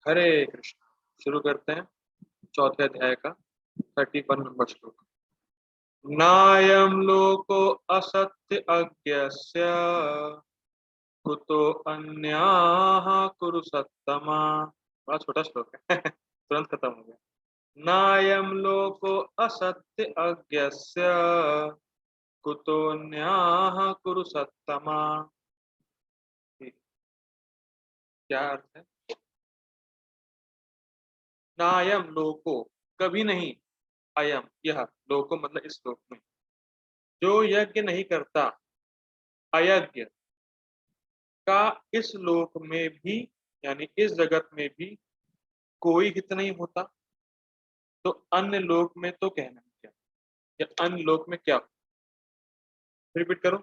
हरे कृष्ण। शुरू करते हैं चौथे अध्याय का 31 नंबर श्लोक। नायं लोको असत्य अज्ञस्य कुतो अन्याः कुरु सत्तमा। बड़ा छोटा श्लोक है तुरंत खत्म हो गया। नायं लोको असत्य अज्ञस्य कुतो अन्याः कुरु सत्तमा। क्या अर्थ है? नायम लोको, कभी नहीं, अयम यह, लोको मतलब इस लोक में, जो यज्ञ नहीं करता, अयज्ञ का इस लोक में भी यानी इस जगत में भी कोई हित नहीं होता, तो अन्य लोक में तो कहना क्या, या अन्य लोक में क्या। रिपीट करो।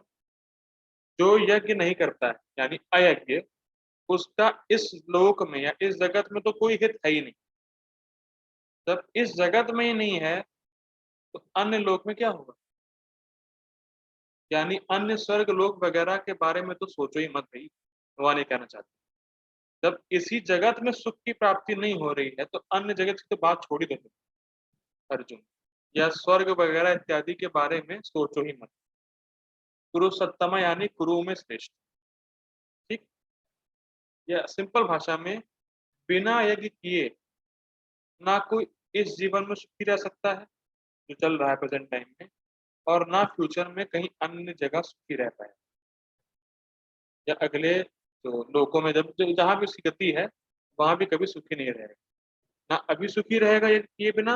जो यज्ञ नहीं करता है यानी अयज्ञ, उसका इस लोक में या इस जगत में तो कोई हित है ही नहीं। जब इस जगत में ही नहीं है तो अन्य लोक में क्या होगा, यानी अन्य स्वर्ग लोक वगैरह के बारे में तो सोचो ही मत भाई। भगवान ये कहना चाहते हैं जब इसी जगत में सुख की प्राप्ति नहीं हो रही है तो अन्य जगत की तो बात छोड़ ही दो अर्जुन, या स्वर्ग वगैरह इत्यादि के बारे में सोचो ही मत। कुरु सत्तमा यानी कुरु में श्रेष्ठ। ठीक, या सिंपल भाषा में, बिना यज्ञ किए ना कोई इस जीवन में सुखी रह सकता है जो चल रहा है प्रेजेंट टाइम में, और ना फ्यूचर में कहीं अन्य जगह सुखी रह पाए, या अगले तो लोकों में जब जहां भी उसकी गति है वहां भी कभी सुखी नहीं रहेगा। ना अभी सुखी रहेगा ये बिना,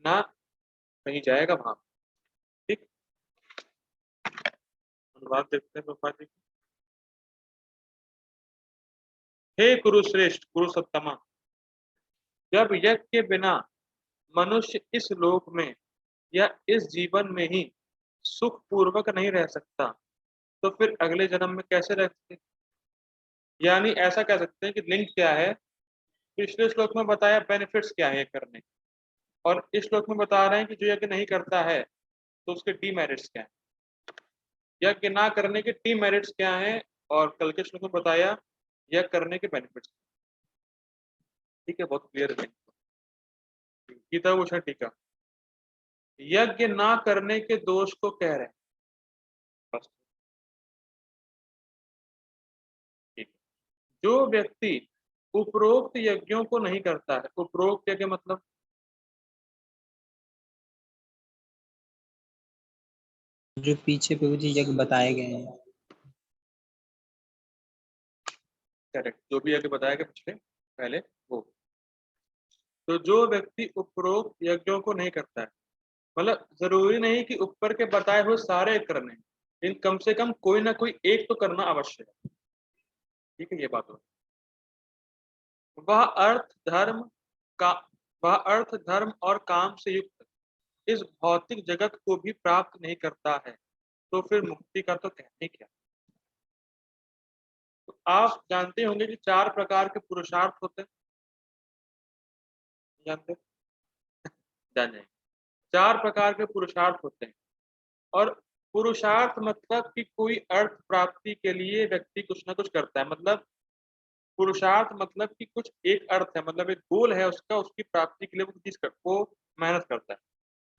ना कहीं जाएगा वहां। ठीक, अनुवाद देखते हैं पापा जी। हे कुरुश्रेष्ठ कुरुसत्तमा, जब यज्ञ के बिना मनुष्य इस लोक में या इस जीवन में ही सुख पूर्वक नहीं रह सकता, तो फिर अगले जन्म में कैसे रह सकते। यानी ऐसा कह सकते हैं कि लिंक क्या है, पिछले श्लोक में बताया बेनिफिट्स क्या है करने, और इस श्लोक में बता रहे हैं कि जो यज्ञ नहीं करता है तो उसके डीमेरिट्स क्या है, यज्ञ ना करने के डीमेरिट्स क्या है, और कल के श्लोक में बताया यज्ञ करने के बेनिफिट्स। ठीक है, बहुत क्लियर है। गीता भूषण टीका, यज्ञ ना करने के दोष को कह रहे हैं बस। ठीक, जो व्यक्ति उपरोक्त यज्ञों को नहीं करता है, उपरोक्त यज्ञ मतलब जो पीछे प्रभु जी यज्ञ बताए गए हैं। करेक्ट, जो भी यज्ञ बताया गया पिछले पहले वो। तो जो व्यक्ति उपरोक्त यज्ञों को नहीं करता है, मतलब जरूरी नहीं कि ऊपर के बताए हुए सारे करने, लेकिन कम से कम कोई ना कोई एक तो करना आवश्यक है। ठीक है, ये बात हो। वह अर्थ धर्म का वह अर्थ धर्म और काम से युक्त इस भौतिक जगत को भी प्राप्त नहीं करता है, तो फिर मुक्ति का तो कहने क्या। तो आप जानते होंगे कि 4 प्रकार के पुरुषार्थ होते हैं, जानते जान जाएंगे। 4 प्रकार के पुरुषार्थ होते हैं, और पुरुषार्थ मतलब कि कोई अर्थ प्राप्ति के लिए व्यक्ति कुछ ना कुछ करता है। मतलब पुरुषार्थ मतलब कि कुछ एक अर्थ है, मतलब एक गोल है उसका, उसकी प्राप्ति के लिए वो चीज वो मेहनत करता है।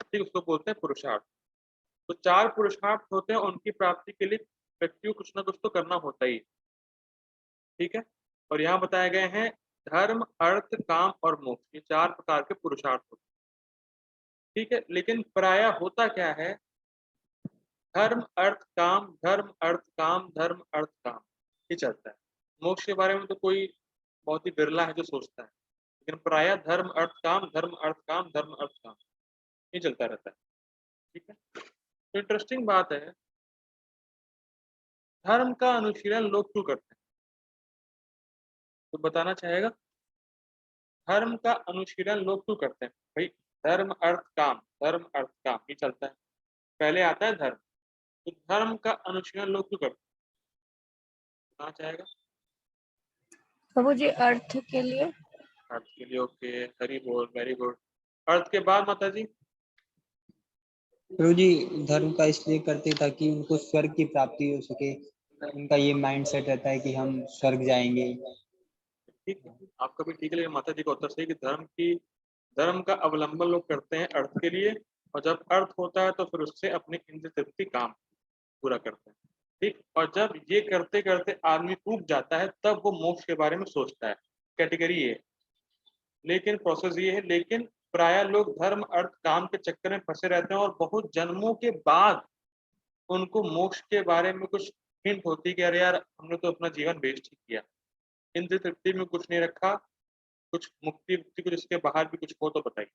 ठीक, उसको बोलते हैं पुरुषार्थ। तो 4 पुरुषार्थ होते हैं, उनकी प्राप्ति के लिए व्यक्ति को कुछ ना कुछ तो करना होता ही। ठीक है, और यहाँ बताए गए हैं धर्म अर्थ काम और मोक्ष, ये 4 प्रकार के पुरुषार्थ होते हैं। ठीक है, लेकिन प्रायः होता क्या है, धर्म अर्थ काम, धर्म अर्थ काम, धर्म अर्थ काम, ये चलता है। मोक्ष के बारे में तो कोई बहुत ही बिरला है जो सोचता है, लेकिन प्रायः धर्म अर्थ काम, धर्म अर्थ काम, धर्म अर्थ काम, ये चलता रहता है। ठीक है, तो इंटरेस्टिंग बात है, धर्म का अनुशीलन लोग क्यों करते हैं, तो बताना चाहेगा। धर्म का अनुशीलन लोग क्यों करते हैं भाई। धर्म अर्थ काम, धर्म अर्थ काम, ये चलता है, पहले आता है धर्म। तो धर्म का अनुशीलन लोग क्यों करते हैं, बताना चाहेगा। प्रभु जी अर्थ के लिए। अर्थ के लिए, ओके, हरी बोल, वेरी गुड। अर्थ के बाद माता जी। प्रभु जी धर्म का इसलिए करते ताकि उनको स्वर्ग की प्राप्ति हो सके, उनका ये माइंड सेट रहता है कि हम स्वर्ग जाएंगे। ठीक है, आपका भी ठीक है, लेकिन माता जी का उत्तर सही कि धर्म का अवलंबन लोग करते हैं अर्थ के लिए, और जब अर्थ होता है तो फिर उससे अपनी इंद्रिय तृप्ति काम पूरा करते हैं। ठीक, और जब ये करते करते आदमी ऊब जाता है तब वो मोक्ष के बारे में सोचता है। कैटेगरी ये, लेकिन प्रोसेस ये है, लेकिन प्राय लोग धर्म अर्थ काम के चक्कर में फंसे रहते हैं और बहुत जन्मों के बाद उनको मोक्ष के बारे में कुछ हिंट होती है कि अरे यार हमने तो अपना जीवन वेस्ट ही किया, इंद्रिय तृप्ति में कुछ नहीं रखा, कुछ मुक्ति मुक्ति कुछ इसके बाहर भी कुछ हो तो बताइए।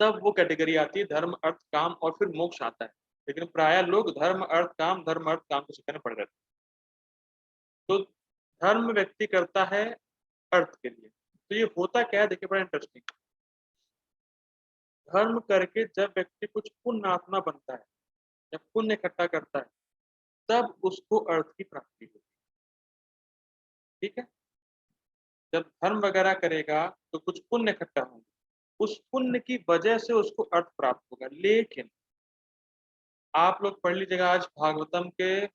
तब वो कैटेगरी आती है धर्म अर्थ काम और फिर मोक्ष आता है। लेकिन प्राय लोग धर्म अर्थ काम के चक्कर में पड़ रहते हैं। तो धर्म व्यक्ति करता है अर्थ के लिए। तो ये होता क्या है, देखिए बड़ा इंटरेस्टिंग। धर्म करके जब व्यक्ति कुछ पुण्य आत्मा बनता है, जब पुण्य इकट्ठा करता है, तब उसको अर्थ की प्राप्ति होती है। ठीक है, जब धर्म वगैरह करेगा तो कुछ पुण्य इकट्ठा होंगे, उस पुण्य की वजह से उसको अर्थ प्राप्त होगा। लेकिन आप लोग पढ़ लीजिएगा आज भागवतम के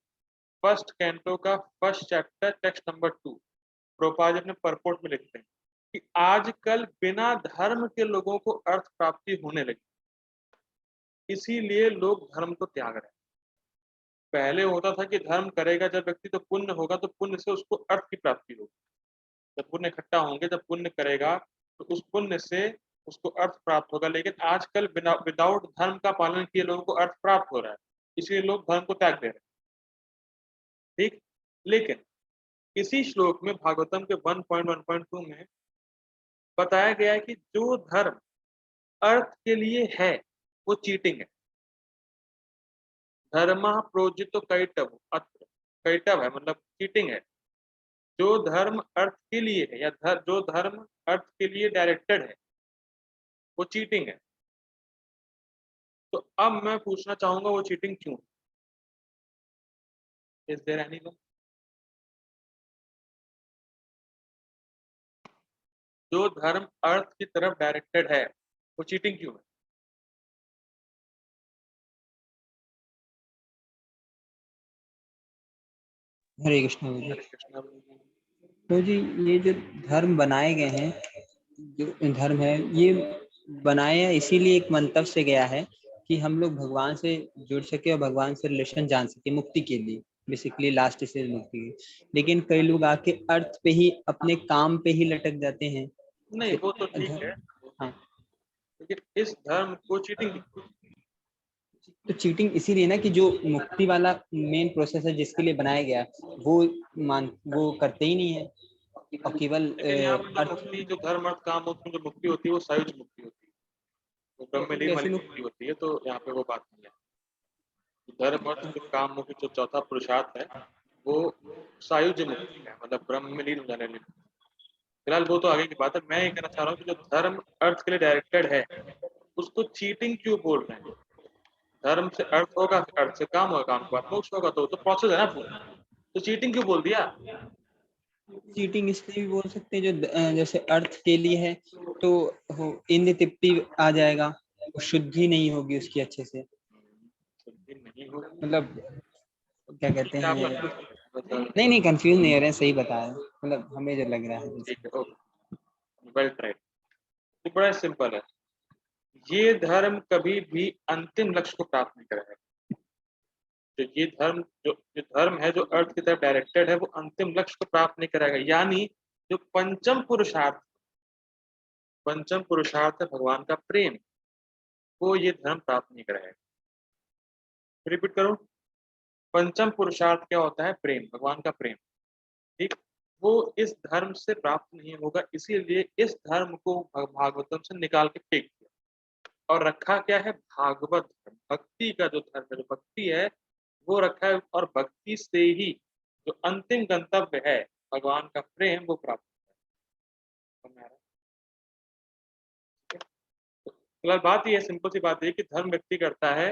फर्स्ट कैंटो का first chapter text number 2, Prabhupada ji अपने परपोर्ट में लिखते हैं कि आजकल बिना धर्म के लोगों को अर्थ प्राप्ति होने लगी, इसीलिए लोग धर्म को त्याग रहे हैं। पहले होता था कि धर्म करेगा जब व्यक्ति तो पुण्य होगा, तो पुण्य से उसको अर्थ की प्राप्ति होगी। जब पुण्य इकट्ठा होंगे, जब पुण्य करेगा तो उस पुण्य से उसको अर्थ प्राप्त होगा। लेकिन आजकल बिना विदाउट धर्म का पालन किए लोगों को अर्थ प्राप्त हो रहा है, इसलिए लोग धर्म को त्याग दे रहे हैं। ठीक, लेकिन इसी श्लोक में भागवतम के 1.1.2 में बताया गया है कि जो धर्म अर्थ के लिए है वो चीटिंग है। धर्म प्रोजितो कैटव, अत्र कैटव है मतलब चीटिंग है। जो धर्म अर्थ के लिए है या जो धर्म अर्थ के लिए डायरेक्टेड है वो चीटिंग है। तो अब मैं पूछना चाहूंगा वो चीटिंग क्यों? Is there anyone? जो धर्म अर्थ की तरफ डायरेक्टेड है वो चीटिंग क्यों है? हरे कृष्ण जी। हरे कृष्णा। तो जी ये जो धर्म बनाए गए हैं, जो धर्म है ये बनाया इसीलिए एक मंतव्य से गया है कि हम लोग भगवान से जुड़ सके और भगवान से रिलेशन जान सके मुक्ति के लिए, बेसिकली लास्ट स्टेज मुक्ति की। लेकिन कई लोग आके अर्थ पे ही अपने काम पे ही लटक जाते हैं। नहीं वो तो ठीक है, हाँ, लेकिन इस धर्म को चीटिंग तो चीटिंग इसीलिए ना कि जो मुक्ति वाला मेन प्रोसेस है जिसके लिए बनाया गया वो करते ही नहीं है और केवल लेकिन यहाँ पर जो अर्थ। मुक्ति, जो धर्म अर्थ काम, उसमें जो मुक्ति होती है वो सायुज मुक्ति होती है, वो ब्रह्म लीन कैसे वाली लोग मुक्ति होती है। तो यहाँ पे वो बात नहीं है। धर्म अर्थ जो काम मुक्ति जो चौथा पुरुषार्थ है वो सायुज मुक्ति है, मतलब ब्रह्म में लीन हो जाने वाली मुक्ति। फिलहाल वो तो आगे की बात है। मैं ये कहना चाह रहा हूँ कि जो धर्म अर्थ के लिए डायरेक्टेड है उसको चीटिंग क्यों बोल रहे हैं? धर्म से अर्थ होगा, फिर अर्थ से काम होगा, काम के बाद मोक्ष होगा, तो प्रोसेस है ना पूरा। तो चीटिंग क्यों बोल दिया? चीटिंग इसलिए भी बोल सकते हैं जो जैसे अर्थ के लिए है तो इंद्र तृप्ति आ जाएगा, वो शुद्धि नहीं होगी उसकी अच्छे से, नहीं होगा, मतलब क्या कहते क्या हैं। मतलब? नहीं नहीं कंफ्यूज नहीं हो रहे हैं, सही बताया, मतलब हमें जो लग रहा है ठीक जैसे। है, ओके, वेल ट्राइड। तो बड़ा सिंपल है, ये धर्म कभी भी अंतिम लक्ष्य को प्राप्त नहीं करेगा। तो ये धर्म जो धर्म है जो अर्थ की तरफ डायरेक्टेड है वो अंतिम लक्ष्य को प्राप्त नहीं करेगा। यानी जो पंचम पुरुषार्थ है भगवान का प्रेम, वो ये धर्म प्राप्त नहीं करेगा। रिपीट करो, पंचम पुरुषार्थ क्या होता है? प्रेम, भगवान का प्रेम। ठीक, वो इस धर्म से प्राप्त नहीं होगा, इसीलिए इस धर्म को भागवतम से निकाल के फेंक दिया और रखा क्या है? भागवत धर्म, भक्ति का जो धर्म है, जो भक्ति है वो रखा है। और भक्ति से ही जो अंतिम गंतव्य है भगवान का प्रेम, वो प्राप्त होता है। तो फिलहाल बात ये है, सिंपल सी बात है कि धर्म व्यक्ति करता है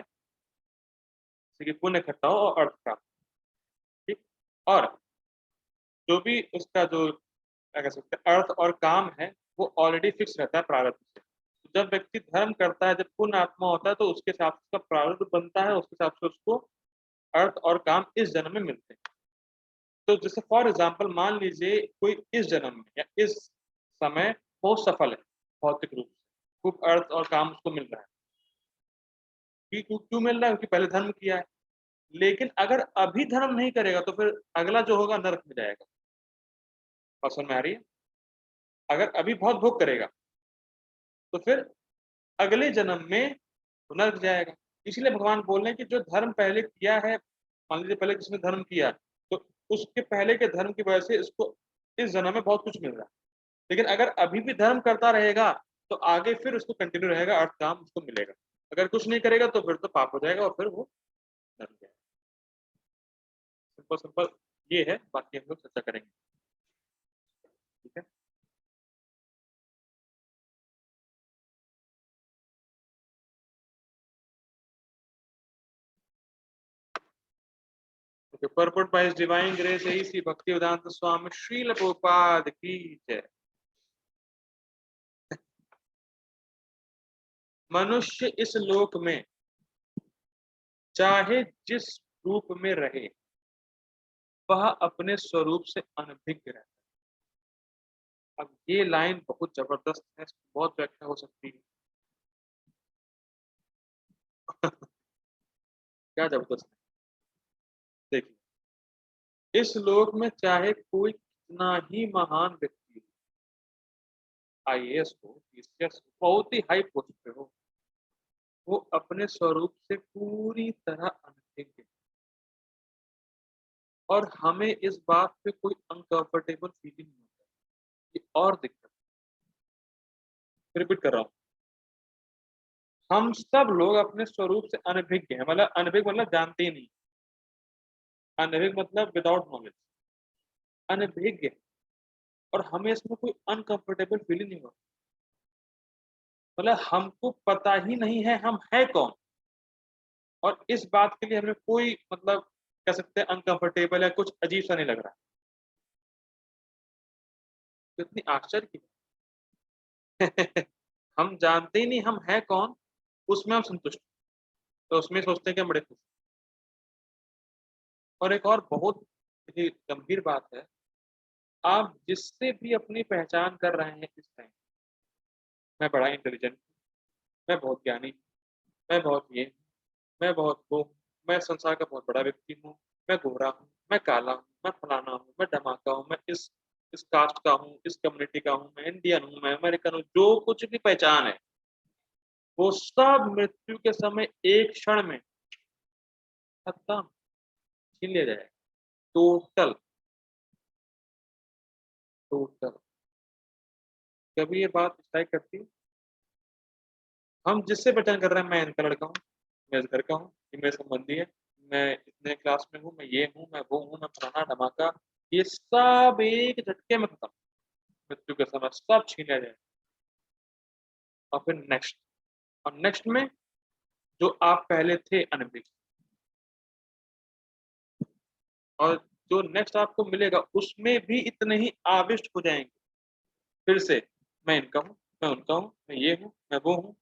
जैसे कि पुण्य इकट्ठा हो और अर्थ प्राप्त। ठीक, और जो भी उसका जो क्या कह सकते हैं अर्थ और काम है वो ऑलरेडी फिक्स रहता है प्रारब्ध से। तो जब व्यक्ति धर्म करता है, जब पुण्य आत्मा होता है, तो उसके हिसाब से उसका प्रारब्ध बनता है, उसके हिसाब से उसको अर्थ और काम इस जन्म में मिलते हैं। तो जैसे फॉर एग्जाम्पल मान लीजिए कोई इस जन्म में या इस समय बहुत सफल है भौतिक रूप से, खूब अर्थ और काम उसको मिल रहा है। क्यों मिल रहा है? क्योंकि पहले धर्म किया है। लेकिन अगर अभी धर्म नहीं करेगा तो फिर अगला जो होगा नरक में जाएगा। बात समझ में आ रही है? अगर अभी बहुत भोग करेगा तो फिर अगले जन्म में वो नरक जाएगा। इसलिए भगवान बोल रहे हैं कि जो धर्म पहले किया है, मान लीजिए पहले किसने धर्म किया तो उसके पहले के धर्म की वजह से इसको इस जन्म में बहुत कुछ मिल रहा है। लेकिन अगर अभी भी धर्म करता रहेगा तो आगे फिर उसको कंटिन्यू रहेगा, अर्थ काम उसको मिलेगा। अगर कुछ नहीं करेगा तो फिर तो पाप हो जाएगा और फिर वो नरक जाएगा। सिंपल सिंपल ये है, बाकी हम लोग चर्चा करेंगे। ठीक है। Okay, purport by His Divine Grace है श्री भक्तिवेदांत स्वामी श्रील प्रभुपाद की जय। मनुष्य इस लोक में चाहे जिस रूप में रहे वह अपने स्वरूप से अनभिज्ञ रहता है। अब ये लाइन बहुत जबरदस्त है, बहुत व्याख्या हो सकती है। क्या जबरदस्त है, देखिए इस लोक में चाहे कोई कितना ही महान व्यक्ति हो, आईएएस हो, पीसीएस हो, बहुत ही हाई पोस्ट पे हो, वो अपने स्वरूप से पूरी तरह अनभिज्ञ है। और हमें इस बात पे कोई अनकंफर्टेबल फीलिंग नहीं होता। ये और दिक्कत, रिपीट कर रहा हूँ, हम सब लोग अपने स्वरूप से अनभिज्ञ हैं। मतलब अनभिज्ञ मतलब जानते ही नहीं, अनभिज्ञ मतलब विदाउट नॉलेज, अनभिज्ञ। और हमें इसमें कोई अनकंफर्टेबल फीलिंग नहीं होता। मतलब हमको पता ही नहीं है हम है कौन, और इस बात के लिए हमें कोई मतलब कह सकते हैं अनकंफर्टेबल या कुछ अजीब सा नहीं लग रहा है। तो इतनी आश्चर्य की हम जानते ही नहीं हम है कौन, उसमें हम संतुष्ट, तो उसमें सोचते हैं कि हम बड़े खुश। और एक और बहुत ही गंभीर बात है, आप जिससे भी अपनी पहचान कर रहे हैं इस टाइम, मैं बड़ा इंटेलिजेंट, मैं बहुत ज्ञानी, मैं बहुत ये, मैं बहुत वो, मैं संसार का बहुत बड़ा व्यक्ति हूँ, मैं गोरा हूँ, मैं काला हूँ, मैं फलाना हूँ, मैं धमाका हूँ, मैं इस कास्ट का हूँ, इस कम्युनिटी का हूँ, मैं इंडियन हूँ, मैं अमेरिकन हूँ, जो कुछ भी पहचान है वो सब मृत्यु के समय एक क्षण में खत्म, छीन लिया जाएगा। Total total. कभी ये बात स्ट्राइक करती है, हम जिससे पहचान कर रहे हैं, मैं इनका लड़का हूँ, मैं इस घर का हूँ, ये मेरे संबंधी है, मैं इतने क्लास में हूँ, मैं ये हूँ, मैं वो हूँ, मैं फलाना धमाका, ये सब एक झटके में खत्म, मृत्यु के समय सब छीन लिया जाए। और फिर नेक्स्ट, और नेक्स्ट में जो आप पहले थे अनभिज्ञ, और जो नेक्स्ट आपको मिलेगा उसमें भी इतने ही आविष्ट हो जाएंगे फिर से, मैं इनका हूँ, मैं उनका हूँ, मैं ये हूँ, मैं वो हूँ।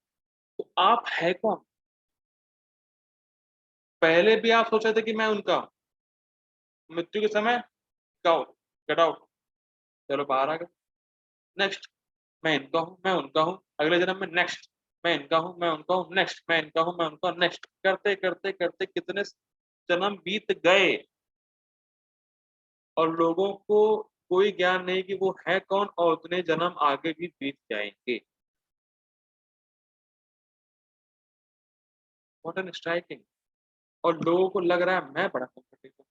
तो आप है कौन? पहले भी आप सोच रहे थे कि मैं उनका हूँ, मृत्यु के समय गेट आउट, चलो बाहर आ गए। नेक्स्ट, मैं इनका हूँ, मैं उनका हूँ, अगले जन्म में नेक्स्ट, मैं इनका हूँ, मैं उनका हूँ, नेक्स्ट, मैं इनका हूँ, मैं उनका हूँ, नेक्स्ट, करते करते करते कितने जन्म बीत गए और लोगों को कोई ज्ञान नहीं कि वो है कौन, और उतने जन्म आगे भी बीत जाएंगे। What an striking. और लोगों को लग रहा है मैं बड़ा कंफर्टेबल,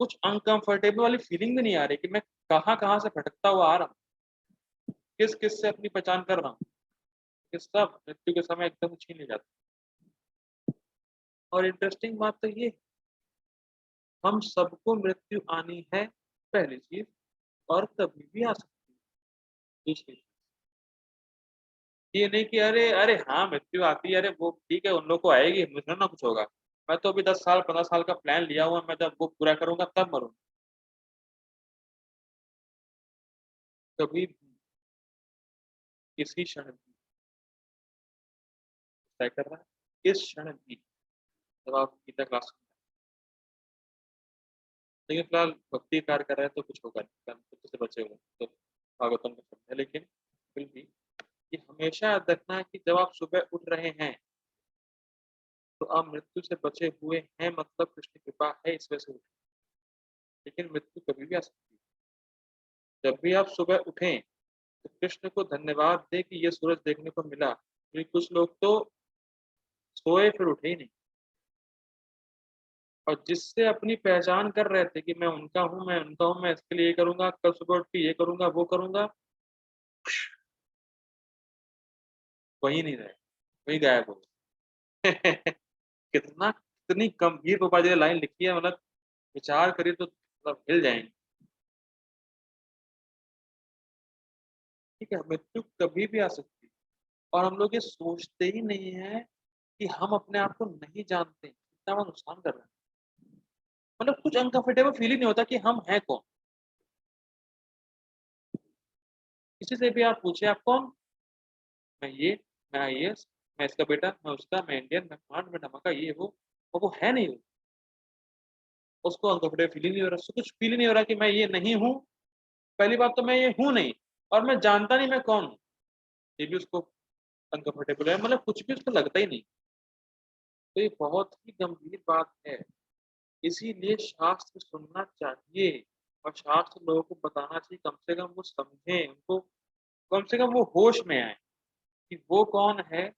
कुछ अनकंफर्टेबल वाली फीलिंग भी नहीं आ रही कि मैं कहाँ कहाँ से भटकता हुआ आ रहा हूँ, किस किस से अपनी पहचान कर रहा हूँ, ये सब मृत्यु के समय एकदम छीन ले जाते। और इंटरेस्टिंग बात तो ये, हम सबको मृत्यु आनी है पहली चीज, और कभी भी आ सकती है दूसरी चीज। ये नहीं कि अरे अरे हाँ मृत्यु आती है, अरे वो ठीक है उन लोग को आएगी, मुझे ना कुछ होगा, मैं तो अभी 10 साल 15 साल का प्लान लिया हुआ, मैं जब वो पूरा करूंगा तब मरूंगा। कभी किसी क्षण भी तय कर रहा है, इस क्षण भी जब आप गीता क्लास लेकिन फिलहाल भक्ति कार्य कर रहे हैं तो कुछ होगा नहीं, फिलहाल मृत्यु से बचे हुए हैं, तो भागवतम का शब्द है। लेकिन फिर भी ये हमेशा याद रखना है कि जब आप सुबह उठ रहे हैं तो आप मृत्यु से बचे हुए हैं, मतलब कृष्ण की कृपा है इस वजह से उठे। लेकिन मृत्यु कभी भी आ सकती है। जब भी आप सुबह उठें तो कृष्ण को धन्यवाद दें कि ये सूरज देखने को मिला, क्योंकि कुछ लोग तो सोए फिर उठे ही नहीं, और जिससे अपनी पहचान कर रहे थे कि मैं उनका हूँ, मैं उनका हूँ, मैं इसके लिए ये करूंगा, कल सुबह उठ के ये करूंगा, वो करूंगा, वही नहीं रहे, वही गायब हो गए। कितना कितनी गंभीर गोपाल जी ने लाइन लिखी है, मतलब विचार करिए तो मतलब हिल जाएंगे। ठीक है, मृत्यु कभी भी आ सकती है, और हम लोग ये सोचते ही नहीं है कि हम अपने आप को नहीं जानते, कितना बड़ा नुकसान कर रहे हैं। मतलब कुछ अनकंफर्टेबल फील ही नहीं होता कि हम हैं कौन। किसी से भी आप पूछे आप कौन, मैं ये, मैं आईएएस, मैं इसका बेटा, मैं उसका, मैं इंडियन, मैं फांड, मैं धमाका, ये वो है नहीं वो। उसको अनकंफर्टेबल फील ही नहीं हो रहा, उसको कुछ फील ही नहीं हो रहा कि मैं ये नहीं हूँ। पहली बात तो मैं ये हूँ नहीं, और मैं जानता नहीं मैं कौन हूँ, ये भी उसको अनकंफर्टेबल है, मतलब कुछ भी उसको लगता ही नहीं। तो ये बहुत ही गंभीर बात है। इसीलिए शास्त्र सुनना चाहिए, और शास्त्र लोगों को बताना चाहिए, कम से कम वो समझें, उनको कम से कम वो होश में आए कि वो कौन है,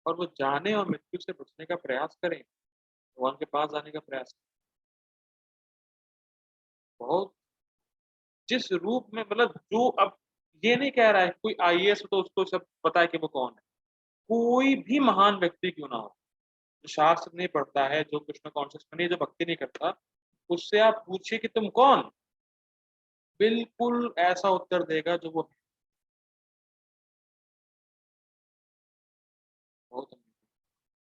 और वो जाने और मृत्यु से बचने का प्रयास करें, भगवान के पास जाने का प्रयास करें। बहुत जिस रूप में, मतलब जो अब ये नहीं कह रहा है कोई आईएएस हो तो उसको सब पता है कि वो कौन है, कोई भी महान व्यक्ति क्यों ना हो, जो शास्त्र नहीं पढ़ता है, जो कृष्ण कॉन्शियस में नहीं, जो भक्ति नहीं करता, उससे आप पूछिए कि तुम कौन, बिल्कुल ऐसा उत्तर देगा जो वो है। बहुत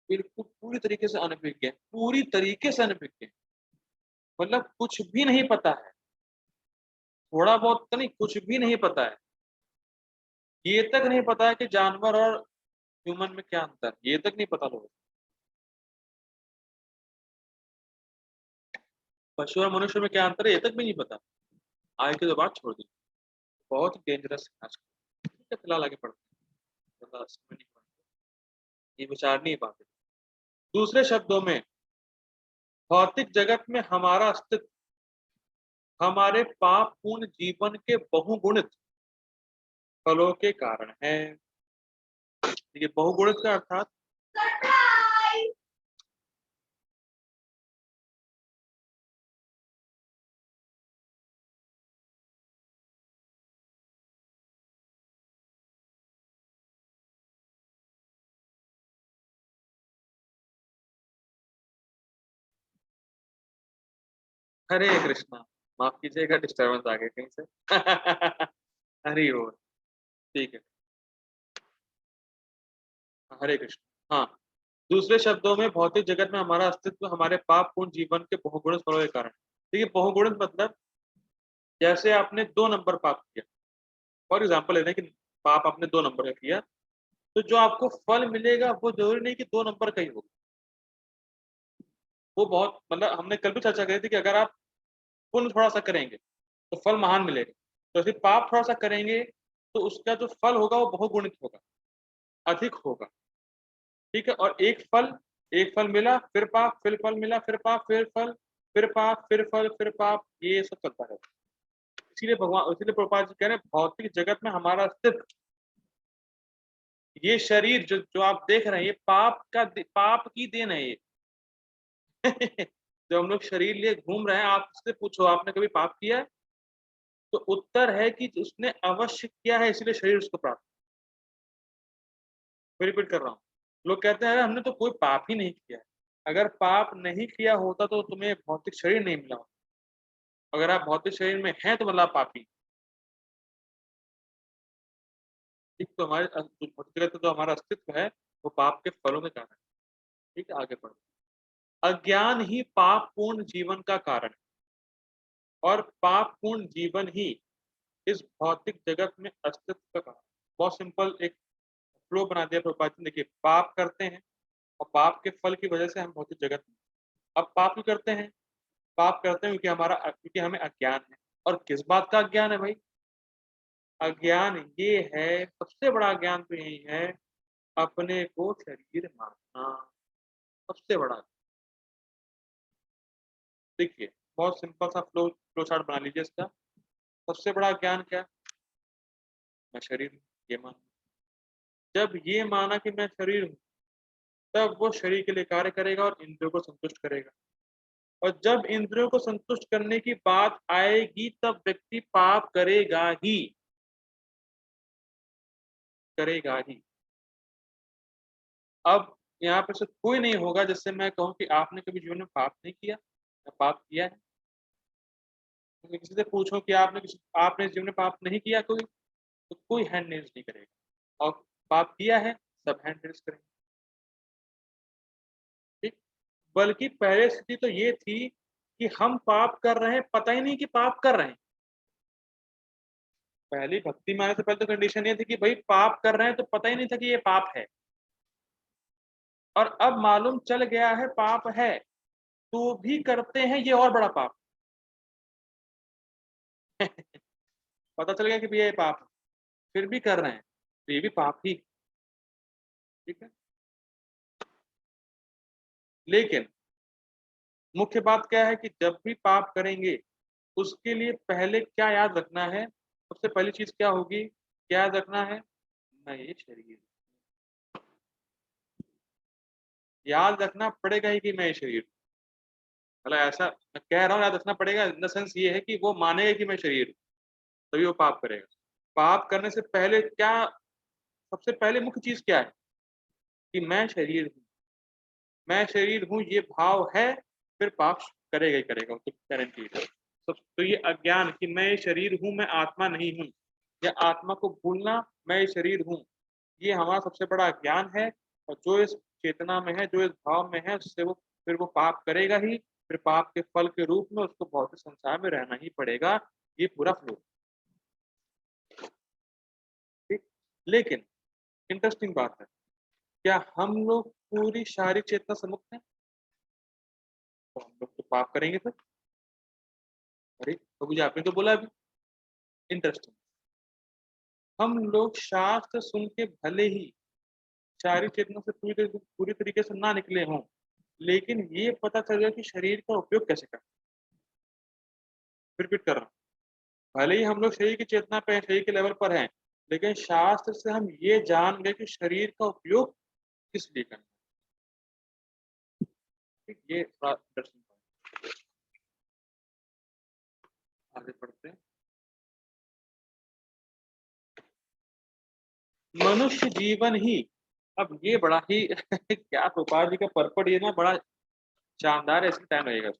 बिल्कुल पूरी तरीके से अनभिज्ञ है, पूरी तरीके से अनभिज्ञ है, मतलब कुछ भी नहीं पता है, थोड़ा बहुत तो नहीं, कुछ भी नहीं पता है। ये तक नहीं पता है कि जानवर और ह्यूमन में क्या अंतर है, ये तक नहीं पता लोगों को। पशु और मनुष्य में क्या अंतर है ये तक भी नहीं पता। आगे की तो बात छोड़ दी, बहुत डेंजरस है आजकल। ठीक है, फिलहाल आगे बढ़ते हैं, ज्यादा समय नहीं पढ़ेंगे, ये विचार नहीं पाते। दूसरे शब्दों में, भौतिक जगत में हमारा अस्तित्व हमारे पाप पूर्ण जीवन के बहुगुणित फलों के कारण है। देखिए, बहुगुणित का अर्थात, हरे कृष्णा, माफ कीजिएगा डिस्टर्बेंस आ गई कहीं से। हरि बोल। ठीक है, हरे कृष्ण। हाँ, दूसरे शब्दों में भौतिक जगत में हमारा अस्तित्व हमारे पाप पूर्ण जीवन के बहुगुणित फलों के कारण। देखिए, बहुगुणित मतलब जैसे आपने 2 नंबर पाप किया, फॉर एग्जाम्पल लेते हैं कि पाप आपने 2 नंबर का किया, तो जो आपको फल मिलेगा वो जरूरी नहीं कि 2 नंबर का ही होगा। वो बहुत, मतलब हमने कल भी चर्चा करी थी कि अगर आप पुण्य थोड़ा सा करेंगे तो फल महान मिलेगा, तो फिर पाप थोड़ा सा करेंगे तो उसका जो फल होगा वो बहुगुणित होगा, अधिक होगा। ठीक है, और एक फल मिला, फिर पाप, फिर फल मिला, फिर पाप, फिर फल, फिर पाप, फिर फल, फिर पाप, ये सब चलता है। इसीलिए प्रभुपाद जी कह रहे हैं भौतिक जगत में हमारा अस्तित्व, ये शरीर जो जो आप देख रहे हैं, ये पाप की देन है ये। जो हम लोग शरीर लिए घूम रहे हैं, आप उससे पूछो आपने कभी पाप किया है, तो उत्तर है कि उसने अवश्य किया है, इसलिए शरीर उसको प्राप्त। मैं रिपीट कर रहा हूँ, लोग कहते हैं अरे हमने तो कोई पाप ही नहीं किया है। अगर पाप नहीं किया होता तो तुम्हें भौतिक शरीर नहीं मिला होता। अगर आप भौतिक शरीर में हैं तो मतलब आप पापी। ठीक, तो हमारे जो भौतिक जगत में जो हमारा अस्तित्व है वो पाप के फलों के कारण है। ठीक है, आगे बढ़ो। अज्ञान ही पाप पूर्ण जीवन का कारण है, और पाप पूर्ण जीवन ही इस भौतिक जगत में अस्तित्व का कारण। बहुत सिंपल एक फ्लो बना दिया प्रभुपाद जी ने। देखिए, पाप करते हैं और पाप के फल की वजह से हम भौतिक जगत में, अब पाप भी करते हैं पाप करते हैं क्योंकि हमें अज्ञान है। और किस बात का अज्ञान है भाई? अज्ञान ये है, सबसे बड़ा अज्ञान तो यही है, अपने को शरीर मानना, सबसे बड़ा। देखिए, बहुत सिंपल सा फ्लो चार्ट बना लीजिए इसका। सबसे बड़ा ज्ञान क्या है? मैं शरीर हूँ, ये मान। जब ये माना कि मैं शरीर हूँ, तब वो शरीर के लिए कार्य करेगा और इंद्रियों को संतुष्ट करेगा। और जब इंद्रियों को संतुष्ट करने की बात आएगी, तब व्यक्ति पाप करेगा ही, करेगा ही। अब यहाँ पे से कोई नहीं होगा जिससे मैं कहूँ कि आपने कभी जीवन में पाप नहीं किया या पाप किया है। तो किसी से पूछो कि आपने जीवन में पाप नहीं किया, तो कोई हैंड रेज नहीं करेगा। और पाप किया है, सब हैंड रेज करेंगे। ठीक। बल्कि पहले स्थिति तो ये थी कि हम पाप कर रहे हैं, पता ही नहीं कि पाप कर रहे हैं। पहली भक्ति में आने से पहले तो कंडीशन ये थी कि भाई पाप कर रहे हैं, तो पता ही नहीं था कि ये पाप है। और अब मालूम चल गया है पाप है, तो भी करते हैं, ये और बड़ा पाप। पता चल गया कि भैया ये पाप है, फिर भी कर रहे हैं, तो ये भी पाप ही। ठीक है। लेकिन मुख्य बात क्या है कि जब भी पाप करेंगे, उसके लिए पहले क्या याद रखना है? सबसे पहली चीज क्या होगी? क्या याद रखना है? मैं ये शरीर, याद रखना पड़ेगा ही कि मैं ये शरीर। मतलब ऐसा मैं कह रहा हूँ, याद रखना पड़ेगा इन द सेंस ये है कि वो मानेगा कि मैं शरीर हूँ, तभी वो पाप करेगा। पाप करने से पहले क्या, सबसे पहले मुख्य चीज क्या है? कि मैं शरीर हूँ, मैं शरीर हूँ, ये भाव है, फिर पाप करेगा ही करेगा, उसको गारंटी है। तो ये अज्ञान कि मैं ये शरीर हूँ, मैं आत्मा नहीं हूँ, या आत्मा को भूलना, मैं ये शरीर हूँ, ये हमारा सबसे बड़ा अज्ञान है। और जो इस चेतना में है, जो इस भाव में है, उससे वो फिर वो पाप करेगा ही। फिर पाप के फल के रूप में उसको भौतिक संसार में रहना ही पड़ेगा। ये पूरा फ्लो। ठीक। लेकिन इंटरेस्टिंग बात है, क्या हम लोग पूरी शारीरिक चेतना से मुक्त हैं? तो हम लोग तो पाप करेंगे फिर। अरे तो मुझे आपने तो बोला अभी। इंटरेस्टिंग। हम लोग शास्त्र सुन के भले ही शारीरिक चेतना से पूरी तरीके से ना निकले हों, लेकिन ये पता चल गया कि शरीर का उपयोग कैसे करना। रिपीट कर रहा हूँ, भले ही हम लोग शरीर की चेतना पे हैं, शरीर के लेवल पर हैं, लेकिन शास्त्र से हम ये जान गए कि शरीर का उपयोग किस लिए करना है। ये थोड़ा इंटरेस्टिंग। आगे बढ़ते हैं। मनुष्य जीवन ही, अब ये बड़ा ही क्या गोपाल जी का परपट, ये ना बड़ा शानदार है, इसमें टाइम लगेगा।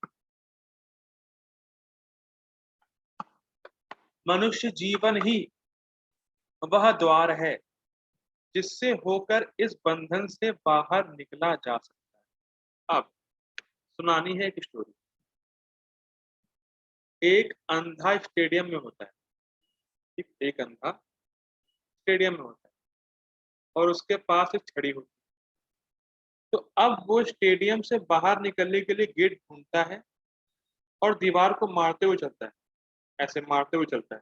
मनुष्य जीवन ही वह द्वार है जिससे होकर इस बंधन से बाहर निकला जा सकता है। अब सुनानी है एक स्टोरी। एक अंधा स्टेडियम में होता है। एक अंधा स्टेडियम में होता है और उसके पास एक छड़ी होती है। तो अब वो स्टेडियम से बाहर निकलने के लिए गेट ढूंढता है और दीवार को मारते हुए चलता है। ऐसे मारते हुए चलता है,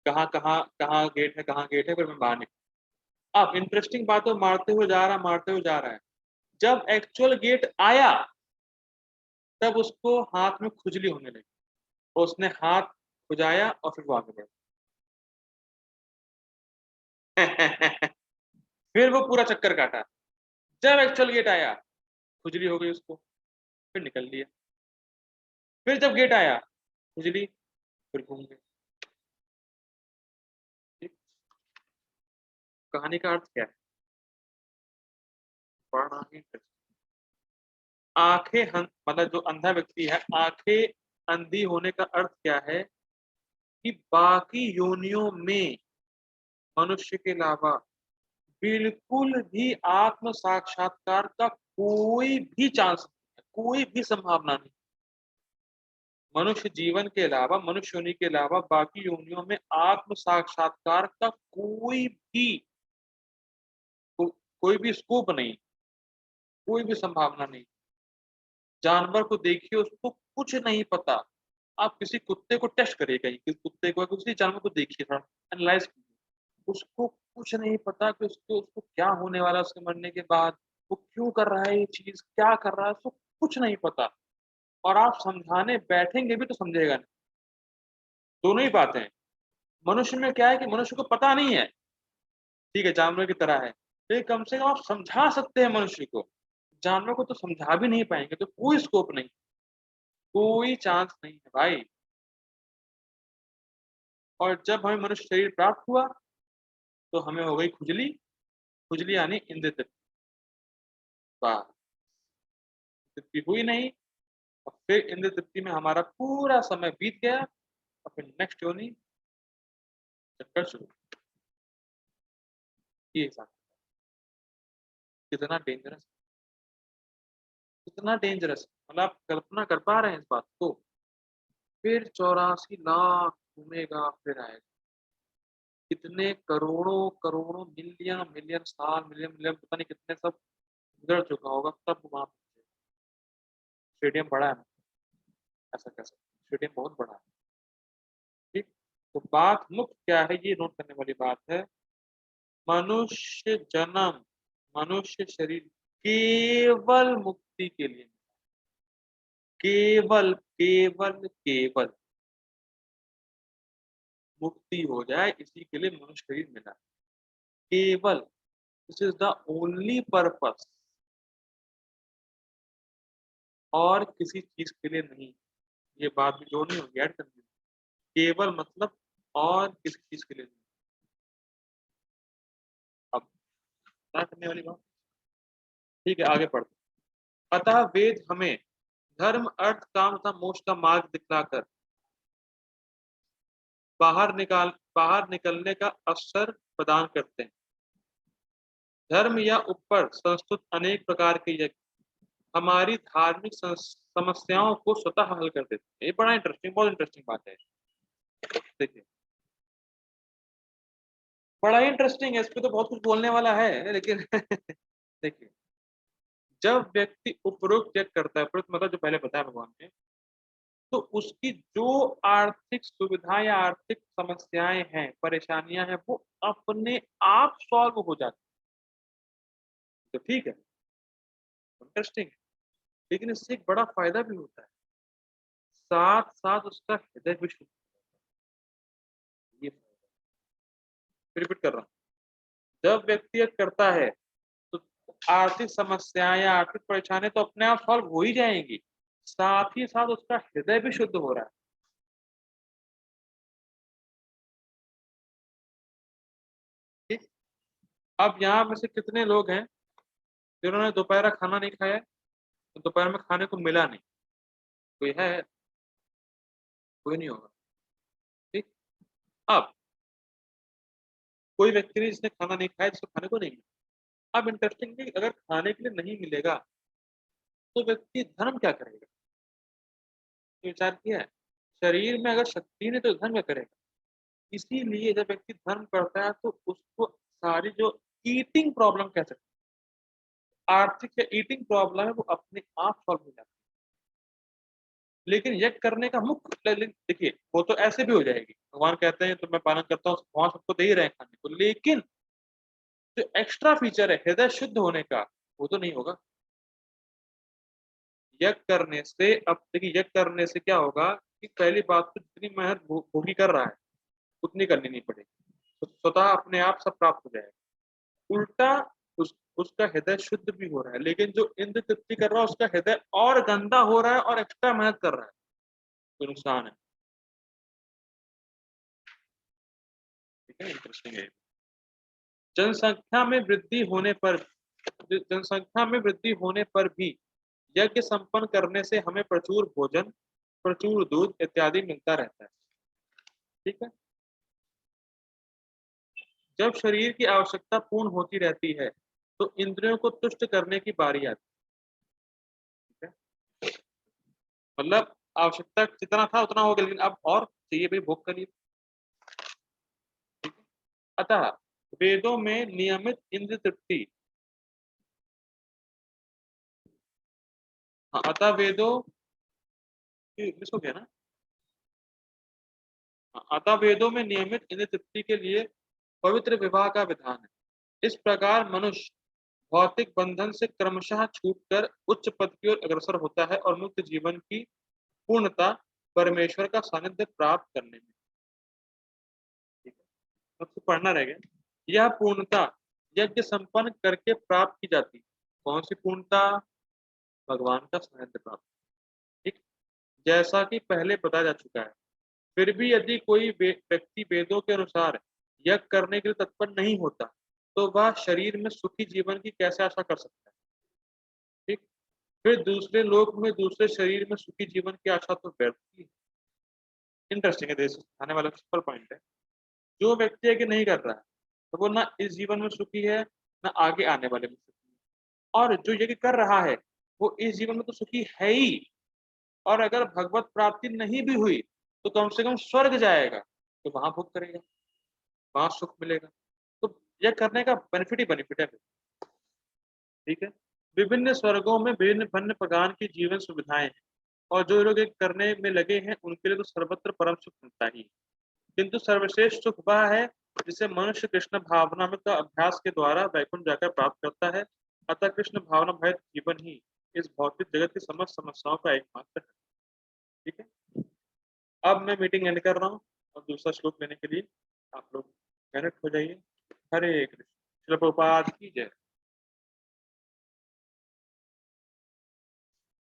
कहाँ कहाँ कहाँ गेट है, कहाँ गेट है, फिर मैं बाहर निकल। अब इंटरेस्टिंग बात है, मारते हुए जा रहा, मारते हुए जा रहा है। जब एक्चुअल गेट आया, तब उसको हाथ में खुजली होने लगी। तो उसने हाथ खुजाया और फिर वो आगे बढ़ा। फिर वो पूरा चक्कर काटा। जब एक्चुअल गेट आया, खुजली हो गई उसको, फिर निकल लिया। फिर जब गेट आया, खुजली, फिर घूम गए। कहानी का अर्थ क्या है? बड़ा ही आंखें मतलब जो अंधा व्यक्ति है, आंखें अंधी होने का अर्थ क्या है? कि बाकी योनियों में मनुष्य के अलावा बिल्कुल भी आत्म साक्षात्कार का कोई भी चांस नहीं है, कोई भी संभावना नहीं। मनुष्य जीवन के अलावा, मनुष्य योनि के अलावा बाकी योनियों में आत्म साक्षात्कार का कोई भी स्कोप नहीं, कोई भी संभावना नहीं। जानवर को देखिए, उसको कुछ नहीं पता। आप किसी कुत्ते को टेस्ट करिए कहीं, किसी कुत्ते को, किसी जानवर को देखिए, थोड़ा एनालाइज कीजिए, उसको कुछ नहीं पता कि उसको उसको क्या होने वाला है उसके मरने के बाद, वो क्यों कर रहा है ये चीज, क्या कर रहा है, उसको कुछ नहीं पता। और आप समझाने बैठेंगे भी तो समझेगा नहीं। दोनों ही बातें हैं। मनुष्य में क्या है कि मनुष्य को पता नहीं है, ठीक है, जानवर की तरह है, लेकिन कम से कम आप समझा सकते हैं मनुष्य को। जानवर को तो समझा भी नहीं पाएंगे तो कोई स्कोप नहीं, कोई चांस नहीं है भाई। और जब हमें मनुष्य शरीर प्राप्त हुआ तो हमें हो गई खुजली, खुजली यानी इंद्र तृप्ति। बस, तृप्ति हुई नहीं, और फिर इंद्र तृप्ति में हमारा पूरा समय बीत गया, और फिर नेक्स्ट योनि चक्कर शुरू। ये हिसाब कितना डेंजरस, कितना डेंजरस, मतलब आप कल्पना कर पा रहे हैं इस बात को। फिर 84 लाख घूमेगा फिर आएगा, कितने करोड़ों करोड़ों मिलियन मिलियन साल, मिलियन मिलियन पता नहीं कितने सब गुजर चुका होगा, तब वहां स्टेडियम बड़ा है, ऐसा कह सकते हैं स्टेडियम बहुत बड़ा है। ठीक, तो बात मुख्य क्या है ये नोट करने वाली बात है। मनुष्य जन्म, मनुष्य शरीर केवल मुक्ति के लिए, केवल केवल केवल मुक्ति हो जाए इसी के लिए मनुष्य शरीर मिला, केवल, this is the only purpose, और किसी चीज के लिए नहीं। ये बात भी जोड़नी होगी, ऐड करनी होगी। केवल मतलब और किसी चीज के लिए नहीं। अब क्या करने वाली बात, ठीक है आगे पढ़ते। अतः वेद हमें धर्म अर्थ काम तथा मोक्ष का मार्ग दिखलाकर बाहर निकलने का अवसर प्रदान करते हैं। धर्म या ऊपर संस्तुत अनेक प्रकार के यज्ञ हमारी धार्मिक समस्याओं को स्वतः हल कर देते हैं। ये बड़ा इंटरेस्टिंग, बहुत इंटरेस्टिंग बात है। देखिए बड़ा इंटरेस्टिंग है, इस पे तो बहुत कुछ बोलने वाला है, लेकिन देखिए, जब व्यक्ति उपरोक्त यज्ञ करता है, उपरोक्त मतलब जो पहले बताया भगवान ने, तो उसकी जो आर्थिक सुविधा या आर्थिक समस्याएं हैं, परेशानियां हैं, वो अपने आप सॉल्व हो जाती है। तो ठीक है, इंटरेस्टिंग है, लेकिन इससे एक बड़ा फायदा भी होता है, साथ साथ उसका हृदय भी शुद्ध होता है। ये रिपीट कर रहा हूँ, जब व्यक्ति यज्ञ करता है तो आर्थिक समस्याएं या आर्थिक परेशानी तो अपने आप सॉल्व हो ही जाएंगी, साथ ही साथ उसका हृदय भी शुद्ध हो रहा है। ठीक? अब यहाँ में से कितने लोग हैं जिन्होंने दोपहर का खाना नहीं खाया, तो दोपहर में खाने को मिला नहीं? कोई है? कोई नहीं होगा। ठीक, अब कोई व्यक्ति नहीं जिसने खाना नहीं खाया, जिसको खाने को नहीं मिला। अब इंटरेस्टिंगली अगर खाने के लिए नहीं मिलेगा तो व्यक्ति धर्म क्या करेगा? तो विचार किया है, शरीर में अगर शक्ति नहीं तो धर्म क्या करेगा? इसीलिए जब व्यक्ति धर्म करता है तो उसको सारी जो ईटिंग प्रॉब्लम कह सकते हैं, आर्थिक या ईटिंग प्रॉब्लम है, वो अपने आप सॉल्व हो जाती है। लेकिन यज्ञ करने का मुख्य देखिए, वो तो ऐसे भी हो जाएगी, भगवान कहते हैं तो मैं पालन करता हूँ, भगवान सबको दे ही रहे हैं खाने को, लेकिन जो एक्स्ट्रा फीचर है हृदय शुद्ध होने का, वो तो नहीं होगा। यज्ञ करने से, अब देखिए यज्ञ करने से क्या होगा कि पहली बात तो जितनी मेहनत भोगी कर रहा है उतनी करनी नहीं पड़ेगी, तो स्वतः अपने आप सब प्राप्त हो जाएगा। उल्टा उसका हृदय शुद्ध भी हो रहा है, लेकिन जो इंद्र तृप्ति कर रहा है उसका हृदय और गंदा हो रहा है और एक्स्ट्रा मेहनत कर रहा है, तो नुकसान है। ठीक है, इंटरेस्टिंग है। जनसंख्या में वृद्धि होने पर जनसंख्या में वृद्धि होने पर भी यज्ञ संपन्न करने से हमें प्रचुर भोजन, प्रचुर दूध इत्यादि मिलता रहता है। ठीक है, जब शरीर की आवश्यकता पूर्ण होती रहती है तो इंद्रियों को तुष्ट करने की बारी आती है। मतलब आवश्यकता जितना था उतना हो गया, लेकिन अब और चाहिए भाई, भोग करिए। अतः वेदों में नियमित इंद्र तृप्ति, हाँ, अतः वेदों मिस हो गया ना। अतः वेदों में नियमित इंद्रिय तृप्ति के लिए पवित्र विवाह का विधान है। इस प्रकार मनुष्य भौतिक बंधन से क्रमशः छूटकर उच्च पद की ओर अग्रसर होता है और मुक्त जीवन की पूर्णता परमेश्वर का सानिध्य प्राप्त करने में। ठीक है, अब तो पढ़ना रह गया। यह पूर्णता यज्ञ संपन्न करके प्राप्त की जाती है। कौन सी पूर्णता? भगवान का सानिध्य प्राप्त। ठीक, जैसा कि पहले बताया जा चुका है। फिर भी यदि कोई व्यक्ति वेदों के अनुसार यज्ञ करने के लिए तत्पर नहीं होता तो वह शरीर में सुखी जीवन की कैसे आशा कर सकता है? ठीक, फिर दूसरे लोक में दूसरे शरीर में सुखी जीवन की आशा तो व्यर्थ ही। इंटरेस्टिंग है, देश आने वाला सिंपल पॉइंट है। जो व्यक्ति यज्ञ नहीं कर रहा है तो वो ना इस जीवन में सुखी है ना आगे आने वाले में सुखी है। और जो यज्ञ कर रहा है वो इस जीवन में तो सुखी है ही, और अगर भगवत प्राप्ति नहीं भी हुई तो कम से कम स्वर्ग जाएगा, तो वहां भोग करेगा, वहां सुख मिलेगा। तो यह करने का बेनिफिट ही बेनिफिट है। ठीक है, विभिन्न स्वर्गों में विभिन्न भिन्न प्रकार की जीवन सुविधाएं हैं, और जो लोग ये करने में लगे हैं उनके लिए तो सर्वत्र परम सुख मिलता ही है। किंतु सर्वश्रेष्ठ सुख वह है जिसे मनुष्य कृष्ण भावना में का अभ्यास के द्वारा वैकुंठ जाकर प्राप्त करता है। अतः कृष्ण भावना भय जीवन ही इस भौतिक जगत की समस्त समस्याओं का एकमात्र है। ठीक है, अब मैं मीटिंग एंड कर रहा हूँ और दूसरा श्लोक लेने के लिए आप लोग कनेक्ट हो जाइए। हरे कृष्ण। श्रील प्रभुपाद की जय।